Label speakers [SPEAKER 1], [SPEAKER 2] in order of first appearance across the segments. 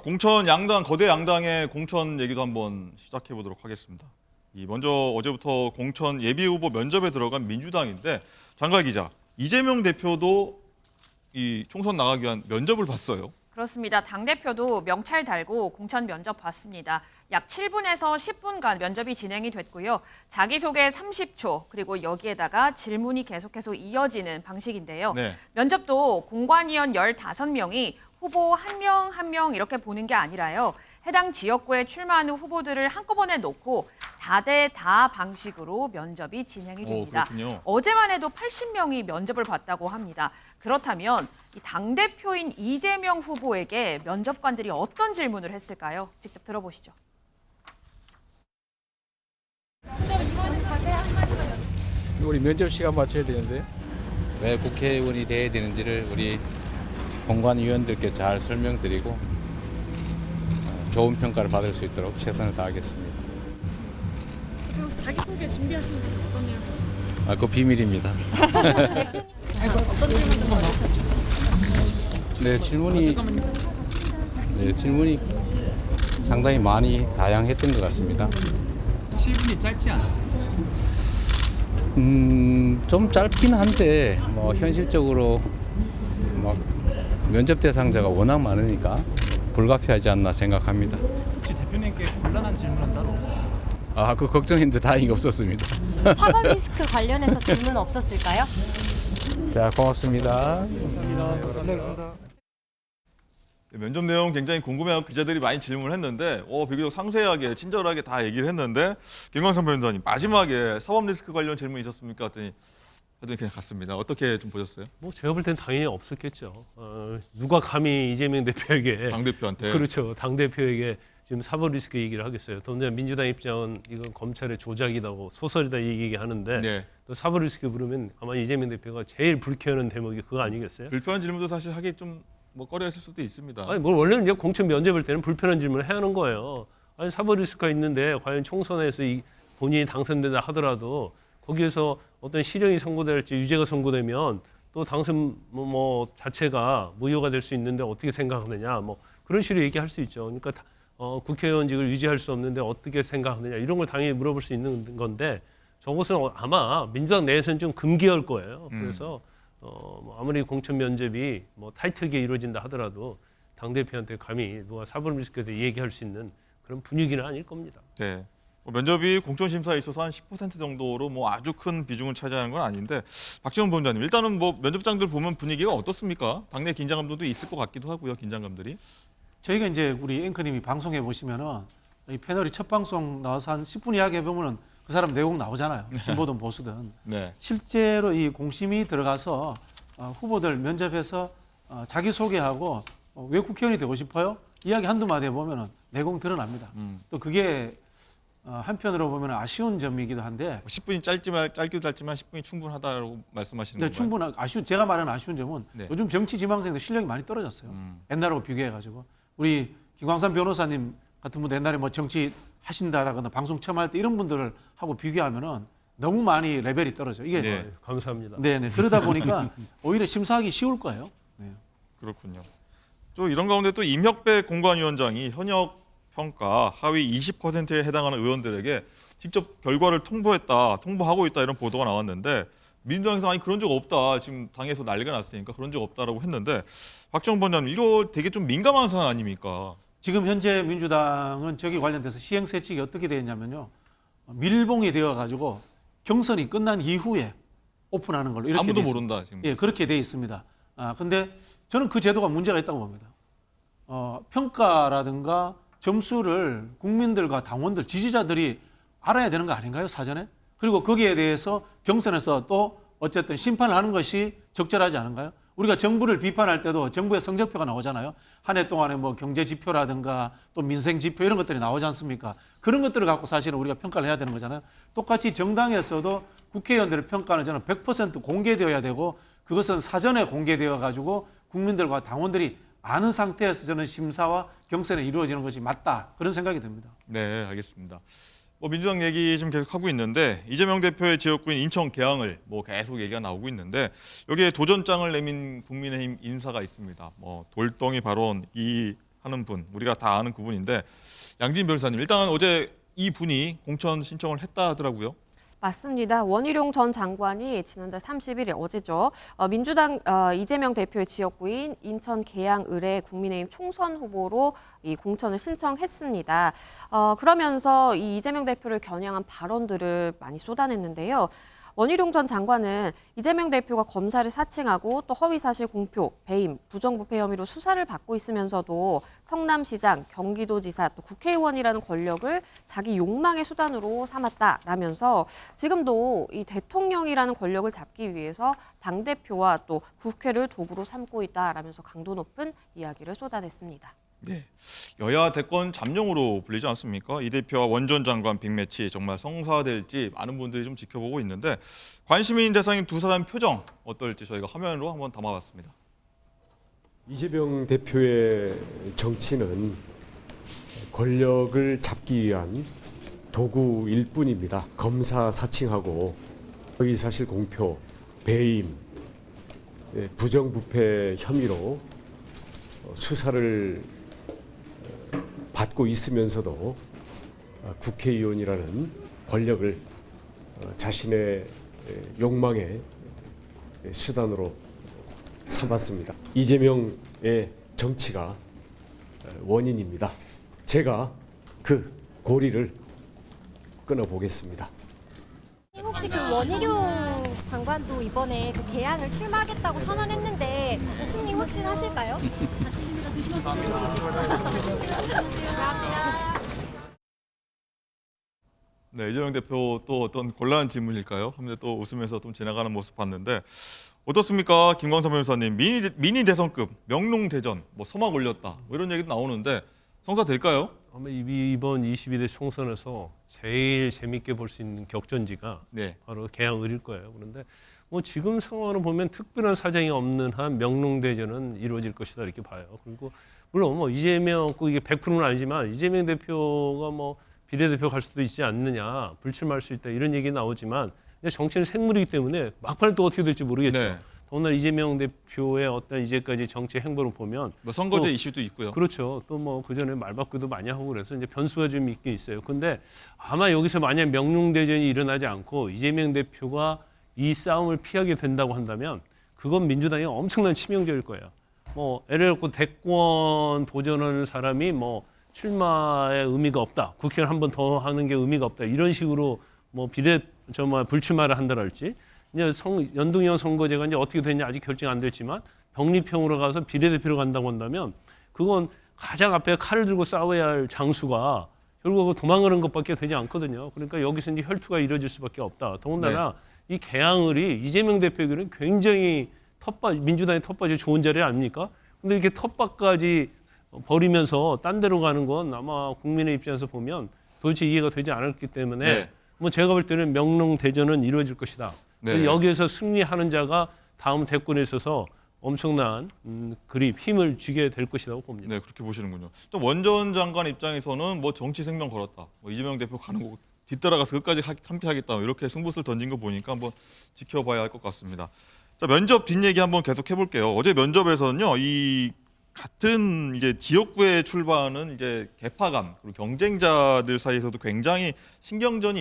[SPEAKER 1] 공천 양당, 거대 양당의 공천 얘기도 한번 시작해 보도록 하겠습니다. 먼저 어제부터 공천 예비 후보 면접에 들어간 민주당인데 장갈 기자, 이재명 대표도 이 총선 나가기 위한 면접을 봤어요.
[SPEAKER 2] 그렇습니다. 당대표도 명찰 달고 공천 면접 봤습니다. 약 7분에서 10분간 면접이 진행이 됐고요. 자기소개 30초, 그리고 여기에다가 질문이 계속해서 이어지는 방식인데요.
[SPEAKER 1] 네.
[SPEAKER 2] 면접도 공관위원 15명이 후보 한 명 한 명 이렇게 보는 게 아니라요. 해당 지역구에 출마하는 후보들을 한꺼번에 놓고 다대다 방식으로 면접이 진행이 됩니다.
[SPEAKER 1] 그렇군요.
[SPEAKER 2] 어제만 해도 80명이 면접을 봤다고 합니다. 그렇다면 이 당대표인 이재명 후보에게 면접관들이 어떤 질문을 했을까요? 직접 들어보시죠.
[SPEAKER 3] 우리 면접 시간 맞춰야 되는데.
[SPEAKER 4] 왜 국회의원이 돼야 되는지를 우리 공관위원들께 잘 설명드리고 좋은 평가를 받을 수 있도록 최선을 다하겠습니다.
[SPEAKER 5] 그럼 자기소개 준비하시는 게 어떤 내용이죠?
[SPEAKER 4] 그거 비밀입니다.
[SPEAKER 5] 어떤 질문 좀 받으셨죠?
[SPEAKER 4] 질문이 상당히 많이 다양했던 것 같습니다.
[SPEAKER 3] 7분이 짧지 않았습니다.
[SPEAKER 4] 좀 짧긴 한데 현실적으로 면접 대상자가 워낙 많으니까 불가피하지 않나 생각합니다.
[SPEAKER 3] 혹시 대표님께 곤란한 질문은 따로 없었습니까?
[SPEAKER 4] 그 걱정했는데 다행히 없었습니다.
[SPEAKER 6] 사법 리스크 관련해서 질문 없었을까요?
[SPEAKER 4] 자, 고맙습니다.
[SPEAKER 3] 감사합니다.
[SPEAKER 1] 면접 내용 굉장히 궁금해하고 기자들이 많이 질문을 했는데 비교적 상세하게 친절하게 다 얘기를 했는데 김광선 변호사님 마지막에 사법 리스크 관련 질문이 있었습니까? 했더니 그냥 갔습니다. 어떻게 좀 보셨어요?
[SPEAKER 7] 제가 볼 땐 당연히 없었겠죠. 누가 감히 이재명 대표에게
[SPEAKER 1] 당대표한테.
[SPEAKER 7] 그렇죠. 당 대표에게 지금 사법 리스크 얘기를 하겠어요. 더군다나 민주당 입장은 이건 검찰의 조작이다고 소설이다 얘기하는데
[SPEAKER 1] 네.
[SPEAKER 7] 또 사법 리스크 부르면 아마 이재명 대표가 제일 불쾌하는 대목이 그거 아니겠어요?
[SPEAKER 1] 불편한 질문도 사실 하기 좀 꺼려했을 수도 있습니다.
[SPEAKER 7] 아니 원래는 이제 공천 면접일 때는 불편한 질문을 해야 하는 거예요. 아니 사법 리스크가 있는데 과연 총선에서 본인이 당선된다 하더라도 거기에서 어떤 실형이 선고될지 유죄가 선고되면 또 당선 자체가 무효가 될 수 있는데 어떻게 생각하느냐 그런 식으로 얘기할 수 있죠. 그러니까 국회의원직을 유지할 수 없는데 어떻게 생각하느냐 이런 걸 당연히 물어볼 수 있는 건데 저것은 아마 민주당 내에서는 좀 금기할 거예요. 그래서 아무리 공천 면접이 타이트하게 이루어진다 하더라도 당 대표한테 감히 누가 사법 리스크에 대해 얘기할 수 있는 그런 분위기는 아닐 겁니다.
[SPEAKER 1] 네. 면접이 공천 심사에 있어서 한 10% 정도로 아주 큰 비중을 차지하는 건 아닌데 박지원 본부장님 일단은 면접장들 보면 분위기가 어떻습니까? 당내 긴장감도 있을 것 같기도 하고요. 긴장감들이.
[SPEAKER 8] 저희가 이제 우리 앵커님이 방송해 보시면은 이 패널이 첫 방송 나와서 한 10분 이야기 보면은 그 사람 내용 나오잖아요. 진보든 보수든.
[SPEAKER 1] 네.
[SPEAKER 8] 실제로 이 공심이 들어가서 후보들 면접해서 자기 소개하고 왜 국회의원이 되고 싶어요? 이야기 한두 마디 해보면은 내공 드러납니다. 또 그게 한편으로 보면 아쉬운 점이기도 한데
[SPEAKER 1] 10분이 짧기도 짧지만 10분이 충분하다고 말씀하시는 건가요?
[SPEAKER 8] 충분한 제가 말하는 아쉬운 점은
[SPEAKER 1] 네.
[SPEAKER 8] 요즘 정치 지망생들 실력이 많이 떨어졌어요. 옛날하고 비교해가지고 우리 김광산 변호사님 같은 분도 옛날에 정치 하신다라거나 방송 처음 할 때 이런 분들을 하고 비교하면은 너무 많이 레벨이 떨어져. 이게
[SPEAKER 1] 네.
[SPEAKER 7] 감사합니다.
[SPEAKER 8] 네네 그러다 보니까 오히려 심사하기 쉬울 거예요. 네.
[SPEAKER 1] 그렇군요. 또 이런 가운데 또 임혁배 공관위원장이 현역 평가 하위 20%에 해당하는 의원들에게 직접 결과를 통보하고 있다 이런 보도가 나왔는데 민주당에서 그런 적 없다. 지금 당에서 난리가 났으니까 그런 적 없다라고 했는데 박지원 본부장님 이거 되게 좀 민감한 사안 아닙니까?
[SPEAKER 8] 지금 현재 민주당은 저기 관련돼서 시행세칙이 어떻게 되어 있냐면요. 밀봉이 되어가지고 경선이 끝난 이후에 오픈하는 걸로 이렇게
[SPEAKER 1] 아무도
[SPEAKER 8] 돼
[SPEAKER 1] 모른다 지금.
[SPEAKER 8] 예, 그렇게 돼 있습니다. 근데 저는 그 제도가 문제가 있다고 봅니다. 평가라든가 점수를 국민들과 당원들, 지지자들이 알아야 되는 거 아닌가요, 사전에? 그리고 거기에 대해서 경선에서 또 어쨌든 심판을 하는 것이 적절하지 않은가요? 우리가 정부를 비판할 때도 정부의 성적표가 나오잖아요. 한 해 동안에 경제 지표라든가 또 민생 지표 이런 것들이 나오지 않습니까? 그런 것들을 갖고 사실은 우리가 평가를 해야 되는 거잖아요. 똑같이 정당에서도 국회의원들의 평가는 저는 100% 공개되어야 되고 그것은 사전에 공개되어 가지고 국민들과 당원들이 아는 상태에서 저는 심사와 경선이 이루어지는 것이 맞다. 그런 생각이 듭니다.
[SPEAKER 1] 네, 알겠습니다. 민주당 얘기 좀 계속 하고 있는데 이재명 대표의 지역구인 인천 계양을 계속 얘기가 나오고 있는데 여기에 도전장을 내민 국민의힘 인사가 있습니다. 돌덩이 발언 이 하는 분, 우리가 다 아는 그분인데 양진 변호사님, 일단 어제 이 분이 공천 신청을 했다 하더라고요.
[SPEAKER 9] 맞습니다. 원희룡 전 장관이 지난달 30일 어제죠. 민주당 이재명 대표의 지역구인 인천 계양 을의 국민의힘 총선 후보로 이 공천을 신청했습니다. 그러면서 이 이재명 대표를 겨냥한 발언들을 많이 쏟아냈는데요. 원희룡 전 장관은 이재명 대표가 검사를 사칭하고 또 허위사실 공표, 배임, 부정부패 혐의로 수사를 받고 있으면서도 성남시장, 경기도지사, 또 국회의원이라는 권력을 자기 욕망의 수단으로 삼았다라면서 지금도 이 대통령이라는 권력을 잡기 위해서 당대표와 또 국회를 도구로 삼고 있다라면서 강도 높은 이야기를 쏟아냈습니다.
[SPEAKER 1] 네, 여야 대권 잠룡으로 불리지 않습니까? 이 대표와 원 전 장관 빅매치 정말 성사될지 많은 분들이 좀 지켜보고 있는데 관심이 있는 대상인 두 사람 표정 어떨지 저희가 화면으로 한번 담아봤습니다.
[SPEAKER 10] 이재명 대표의 정치는 권력을 잡기 위한 도구일 뿐입니다. 검사 사칭하고 허위사실 공표, 배임, 부정부패 혐의로 수사를 받고 있으면서도 국회의원이라는 권력을 자신의 욕망의 수단으로 삼았습니다. 이재명의 정치가 원인입니다. 제가 그 고리를 끊어보겠습니다.
[SPEAKER 6] 혹시 그 원희룡 장관도 이번에 그 개항을 출마하겠다고 선언했는데 승리 확신하실까요?
[SPEAKER 1] 네, 이재명 대표 또 어떤 곤란한 질문일까요? 하면서 또 웃으면서 좀 지나가는 모습 봤는데 어떻습니까, 김광삼 변호사님? 미니 대선급 명롱 대전, 뭐 서막 올렸다, 뭐 이런 얘기도 나오는데 성사될까요?
[SPEAKER 7] 아마 이번 22대 총선에서 제일 재밌게 볼 수 있는 격전지가
[SPEAKER 1] 네.
[SPEAKER 7] 바로 계양을일 거예요. 그런데 뭐 지금 상황으로 보면 특별한 사정이 없는 한 명롱대전은 이루어질 것이다 이렇게 봐요. 그리고 물론 뭐 이재명 이게 100%는 아니지만 이재명 대표가 뭐 비례대표 갈 수도 있지 않느냐, 불출마할 수 있다 이런 얘기 나오지만 정치는 생물이기 때문에 막판에 또 어떻게 될지 모르겠죠.
[SPEAKER 1] 네.
[SPEAKER 7] 더구나 이재명 대표의 어떤 이제까지 정치 행보를 보면
[SPEAKER 1] 뭐 선거제
[SPEAKER 7] 또,
[SPEAKER 1] 이슈도 있고요.
[SPEAKER 7] 그렇죠. 또 뭐 그 전에 말바꾸도 많이 하고 그래서 이제 변수가 좀 있긴 있어요. 근데 아마 여기서 만약 명룡대전이 일어나지 않고 이재명 대표가 이 싸움을 피하게 된다고 한다면 그건 민주당이 엄청난 치명적일 거예요. 뭐 예를 들고 대권 도전하는 사람이 뭐 출마의 의미가 없다. 국회의원 한 번 더 하는 게 의미가 없다. 이런 식으로 뭐 불출마를 한다랄지. 이제 연동형 선거제가 이제 어떻게 되냐 아직 결정 안 됐지만 병립형으로 가서 비례대표로 간다고 한다면 그건 가장 앞에 칼을 들고 싸워야 할 장수가 결국 도망가는 것밖에 되지 않거든요. 그러니까 여기서 이제 혈투가 이루어질 수밖에 없다. 더군다나 이 계양을이 이재명 대표에게는 굉장히 민주당의 텃밭이 좋은 자리 아닙니까? 근데 이렇게 텃밭까지 버리면서 딴 데로 가는 건 아마 국민의 입장에서 보면 도대체 이해가 되지 않았기 때문에 뭐 제가 볼 때는 명롱 대전은 이루어질 것이다.
[SPEAKER 1] 네.
[SPEAKER 7] 여기에서 승리하는 자가 다음 대권에 있어서 엄청난 힘을 주게 될 것이라고 봅니다.
[SPEAKER 1] 네, 그렇게 보시는군요. 또 원전 장관 입장에서는 뭐 정치 생명 걸었다, 뭐 이재명 대표 가는 거 뒤따라가서 끝까지 함께하겠다, 이렇게 승부수를 던진 거 보니까 한번 지켜봐야 할 것 같습니다. 자, 면접 뒷얘기 한번 계속 해볼게요. 어제 면접에서는요, 이 같은 이제 지역구에 출마하는 이제 개파간 그리고 경쟁자들 사이에서도 굉장히 신경전이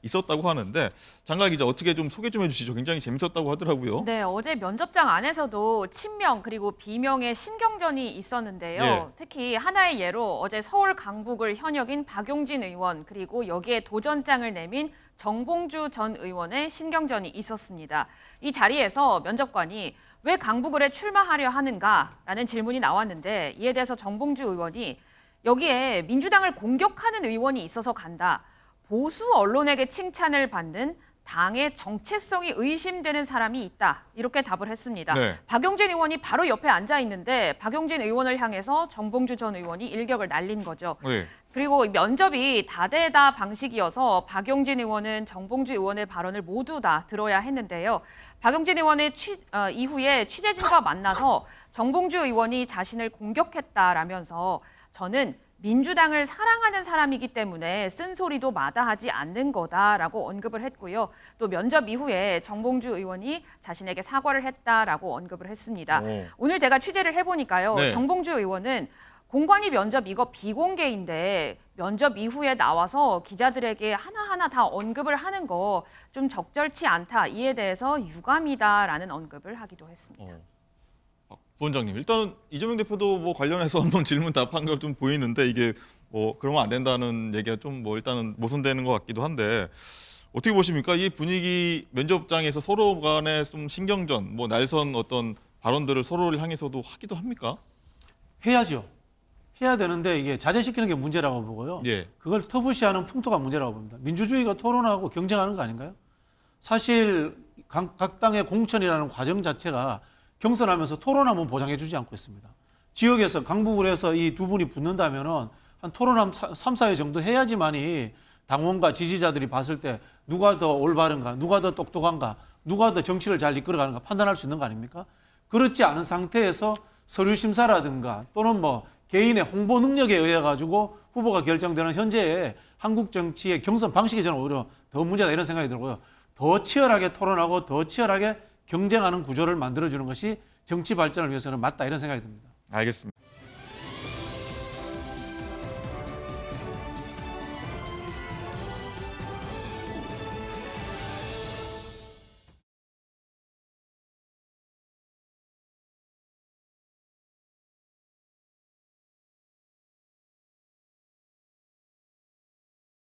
[SPEAKER 1] 있었다고 하는데 장가 기자 어떻게 좀 소개 좀 해주시죠. 굉장히 재밌었다고 하더라고요.
[SPEAKER 2] 네, 어제 면접장 안에서도 친명 그리고 비명의 신경전이 있었는데요.
[SPEAKER 1] 예.
[SPEAKER 2] 특히 하나의 예로 어제 서울 강북을 현역인 박용진 의원 그리고 여기에 도전장을 내민 정봉주 전 의원의 신경전이 있었습니다. 이 자리에서 면접관이 왜 강북을에 출마하려 하는가라는 질문이 나왔는데 이에 대해서 정봉주 의원이 여기에 민주당을 공격하는 의원이 있어서 간다. 보수 언론에게 칭찬을 받는 당의 정체성이 의심되는 사람이 있다. 이렇게 답을 했습니다.
[SPEAKER 1] 네.
[SPEAKER 2] 박용진 의원이 바로 옆에 앉아 있는데 박용진 의원을 향해서 정봉주 전 의원이 일격을 날린 거죠.
[SPEAKER 1] 네.
[SPEAKER 2] 그리고 면접이 다대다 방식이어서 박용진 의원은 정봉주 의원의 발언을 모두 다 들어야 했는데요. 박용진 의원의 이후에 취재진과 만나서 정봉주 의원이 자신을 공격했다라면서 저는 민주당을 사랑하는 사람이기 때문에 쓴소리도 마다하지 않는 거다라고 언급을 했고요. 또 면접 이후에 정봉주 의원이 자신에게 사과를 했다라고 언급을 했습니다. 오늘 제가 취재를 해보니까요.
[SPEAKER 1] 네.
[SPEAKER 2] 정봉주 의원은 공관위 면접 이거 비공개인데 면접 이후에 나와서 기자들에게 하나하나 다 언급을 하는 거 좀 적절치 않다. 이에 대해서 유감이다라는 언급을 하기도 했습니다.
[SPEAKER 1] 부원장님, 일단은 이재명 대표도 뭐 관련해서 한번 질문 답한 걸 좀 보이는데 이게 뭐 그러면 안 된다는 얘기가 좀 뭐 일단은 모순되는 것 같기도 한데 어떻게 보십니까? 이 분위기 면접장에서 서로 간에 좀 신경전, 뭐 날선 어떤 발언들을 서로를 향해서도 하기도 합니까?
[SPEAKER 8] 해야죠. 해야 되는데 이게 자제시키는 게 문제라고 보고요.
[SPEAKER 1] 예.
[SPEAKER 8] 그걸 터부시하는 풍토가 문제라고 봅니다. 민주주의가 토론하고 경쟁하는 거 아닌가요? 사실 각 당의 공천이라는 과정 자체가 경선하면서 토론하면 보장해주지 않고 있습니다. 지역에서 강북을해서 이 두 분이 붙는다면은 한 토론 3, 4회 정도 해야지만이 당원과 지지자들이 봤을 때 누가 더 올바른가, 누가 더 똑똑한가, 누가 더 정치를 잘 이끌어가는가 판단할 수 있는 거 아닙니까? 그렇지 않은 상태에서 서류 심사라든가 또는 뭐 개인의 홍보 능력에 의해 가지고 후보가 결정되는 현재의 한국 정치의 경선 방식이 저는 오히려 더 문제다 이런 생각이 들고요. 더 치열하게 토론하고 더 치열하게 경쟁하는 구조를 만들어주는 것이 정치 발전을 위해서는 맞다 이런 생각이 듭니다.
[SPEAKER 1] 알겠습니다.